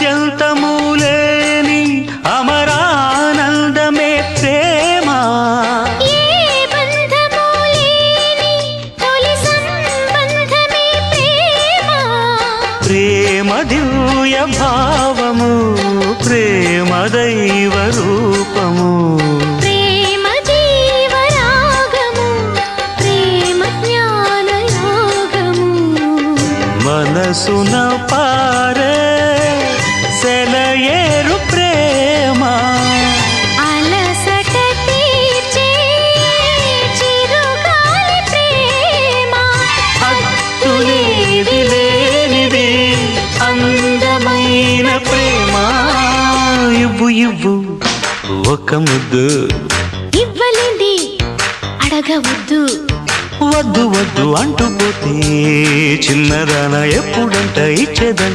ఆద్యంతము లేని అమరానందమే ప్రేమ. ఏ బంధము లేని తొలి సంబంధమే ప్రేమ. ప్రేమ దివ్య భావము, ప్రేమ దైవ రూపము. ప్రేమ జీవరాగము, ప్రేమ జ్ఞాన యోగము. మనసున పారే సెలయేరు ప్రేమ. అలసట తీర్చే చిరుగాలి ప్రేమ. హద్దులేవి లేనిది అందమైన ప్రేమ. ఇవ్వు ఇవ్వు ఒక ముద్దు, ఇవ్వలేంది అడగవద్దు. వద్దు వద్దు అంటూ పోతే చిన్నదాన ఎప్పుడంట ఇచ్చేదంట.